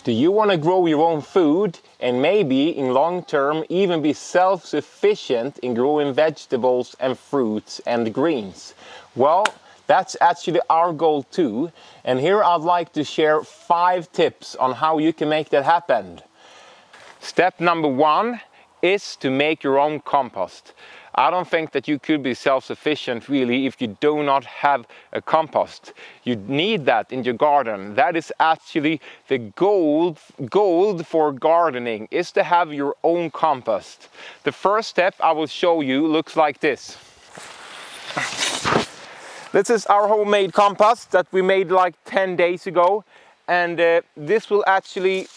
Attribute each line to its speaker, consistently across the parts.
Speaker 1: Do you want to grow your own food and maybe in long term even be self-sufficient in growing vegetables and fruits and greens? Well, that's actually our goal too. And here I'd like to share 5 tips on how you can make that happen. Step number 1 is to make your own compost. I don't think that you could be self-sufficient really if you do not have a compost. You need that in your garden. That is actually the gold for gardening, is to have your own compost. The first step I will show you looks like this. This is our homemade compost that we made like 10 days ago, and this will actually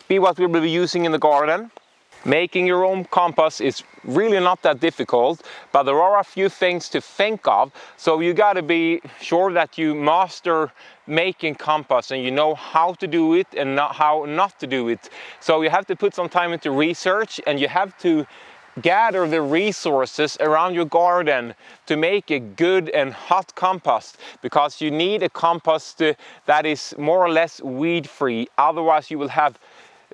Speaker 1: be what we will be using in the garden. Making your own compost is really not that difficult, but there are a few things to think of. So you got to be sure that you master making compost and you know how to do it and how not to do it. So you have to put some time into research, and you have to gather the resources around your garden to make a good and hot compost, because you need a compost that is more or less weed free. Otherwise you will have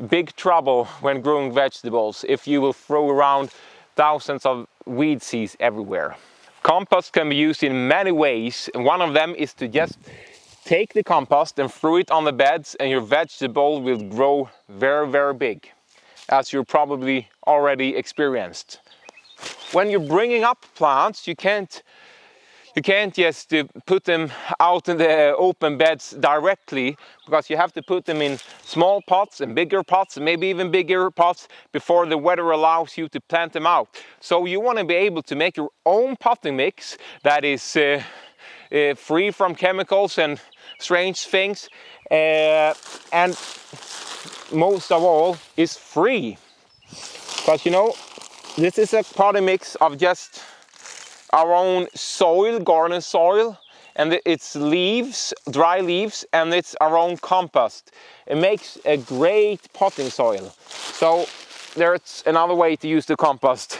Speaker 1: big trouble when growing vegetables if you will throw around thousands of weed seeds everywhere. Compost can be used in many ways, and one of them is to just take the compost and throw it on the beds, and your vegetable will grow very, very big, as you're probably already experienced. When you're bringing up plants, you can't just put them out in the open beds directly, because you have to put them in small pots and bigger pots and maybe even bigger pots before the weather allows you to plant them out. So you want to be able to make your own potting mix that is free from chemicals and strange things, and most of all is free, because you know this is a potting mix of just our own soil, garden soil, and it's leaves, dry leaves, and it's our own compost. It makes a great potting soil. So there's another way to use the compost.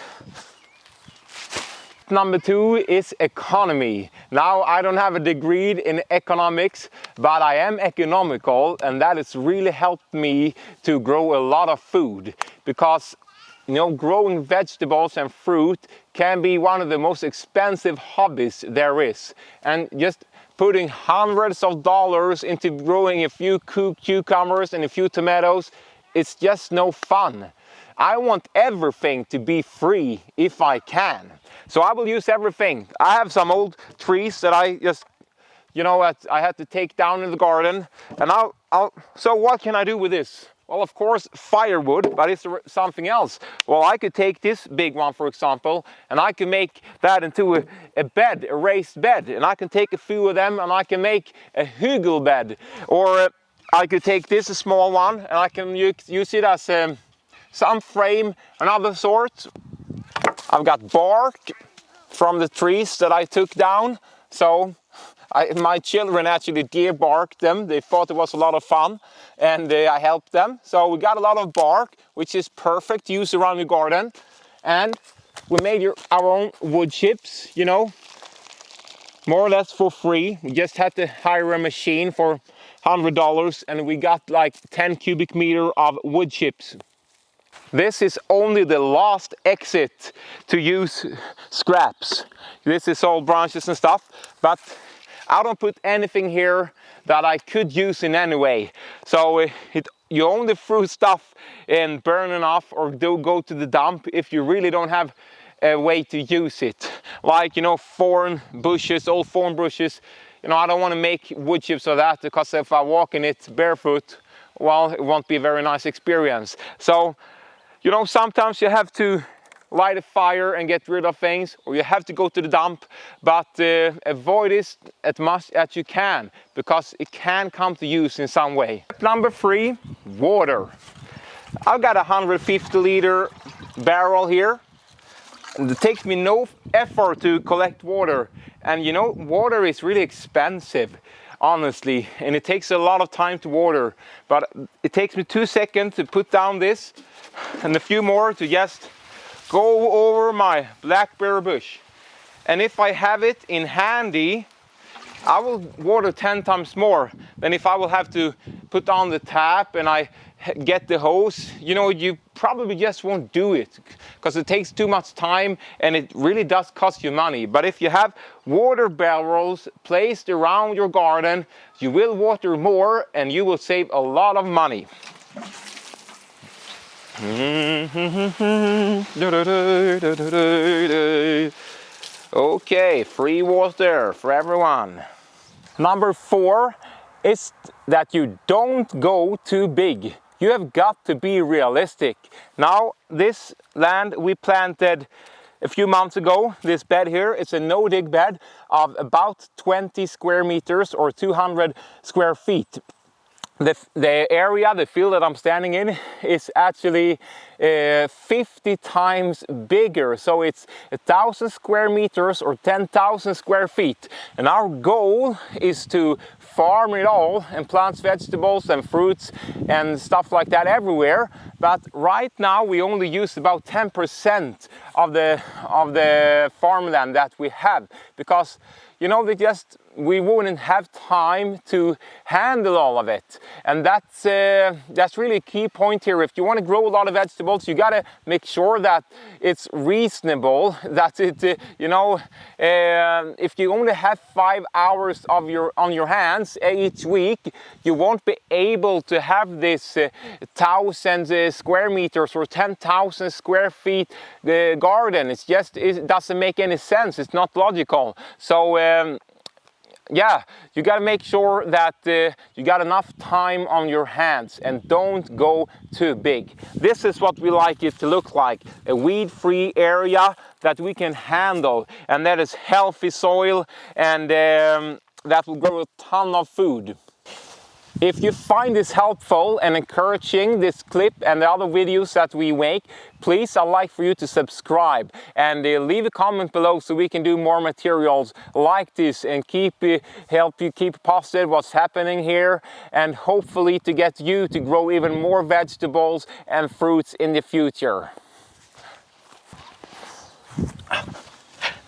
Speaker 1: Number 2 is economy. Now, I don't have a degree in economics, but I am economical, and that has really helped me to grow a lot of food, because you know, growing vegetables and fruit can be one of the most expensive hobbies there is. And just putting hundreds of dollars into growing a few cucumbers and a few tomatoes, it's just no fun. I want everything to be free if I can. So I will use everything. I have some old trees that I just, you know, I had to take down in the garden. And so what can I do with this? Well, of course, firewood, but is there something else? Well, I could take this big one, for example, and I can make that into a bed, a raised bed. And I can take a few of them and I can make a hugel bed. Or I could take this, a small one, and I can use it as some frame, another sort. I've got bark from the trees that I took down. So my children actually debarked them. They thought it was a lot of fun, and I helped them. So we got a lot of bark, which is perfect to use around the garden. And we made our own wood chips, you know, more or less for free. We just had to hire a machine for $100, and we got like 10 cubic meter of wood chips. This is only the last exit to use scraps. This is all branches and stuff, but I don't put anything here that I could use in any way. So you only throw stuff and burn it off, or do go to the dump if you really don't have a way to use it. Like, you know, thorn bushes, old thorn bushes. You know, I don't want to make wood chips of that, because if I walk in it barefoot, well, it won't be a very nice experience. So, you know, sometimes you have to light a fire and get rid of things, or you have to go to the dump, but avoid it as much as you can, because it can come to use in some way. Number 3, water. I've got a 150 liter barrel here, and it takes me no effort to collect water. And you know, water is really expensive, honestly, and it takes a lot of time to water, but it takes me 2 seconds to put down this, and a few more to just go over my blackberry bush. And if I have it in handy, I will water 10 times more than if I will have to put on the tap and I get the hose. You know, you probably just won't do it because it takes too much time and it really does cost you money. But if you have water barrels placed around your garden, you will water more and you will save a lot of money. Okay, free water for everyone. Number 4 is that you don't go too big. You have got to be realistic. Now, this land we planted a few months ago, this bed here, it's a no-dig bed of about 20 square meters or 200 square feet. The area, the field that I'm standing in is actually 50 times bigger. So it's 1,000 square meters or 10,000 square feet. And our goal is to farm it all and plant vegetables and fruits and stuff like that everywhere. But right now we only use about 10% of the farmland that we have, because you know, we wouldn't have time to handle all of it. And that's really a key point here. If you want to grow a lot of vegetables, you got to make sure that it's reasonable, that it, if you only have 5 hours on your hands each week, you won't be able to have this 1,000 square meters or 10,000 square feet garden. It doesn't make any sense. It's not logical. So yeah, you got to make sure that you got enough time on your hands and don't go too big. This is what we like it to look like, a weed-free area that we can handle, and that is healthy soil, and that will grow a ton of food. If you find this helpful and encouraging, this clip and the other videos that we make, please, I'd like for you to subscribe and leave a comment below so we can do more materials like this and help you keep positive what's happening here, and hopefully to get you to grow even more vegetables and fruits in the future.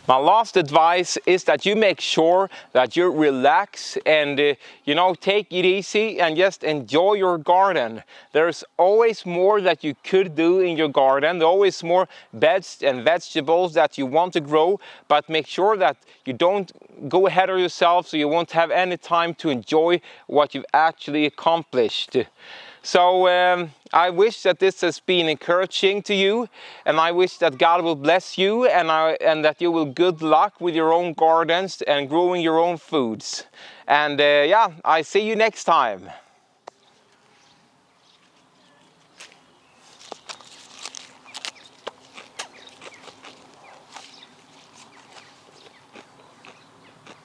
Speaker 1: My last advice is that you make sure that you relax and take it easy and just enjoy your garden. There's always more that you could do in your garden. There's always more beds and vegetables that you want to grow, but make sure that you don't go ahead of yourself so you won't have any time to enjoy what you've actually accomplished. So I wish that this has been encouraging to you, and I wish that God will bless you and that you will good luck with your own gardens and growing your own foods. And yeah, I see you next time.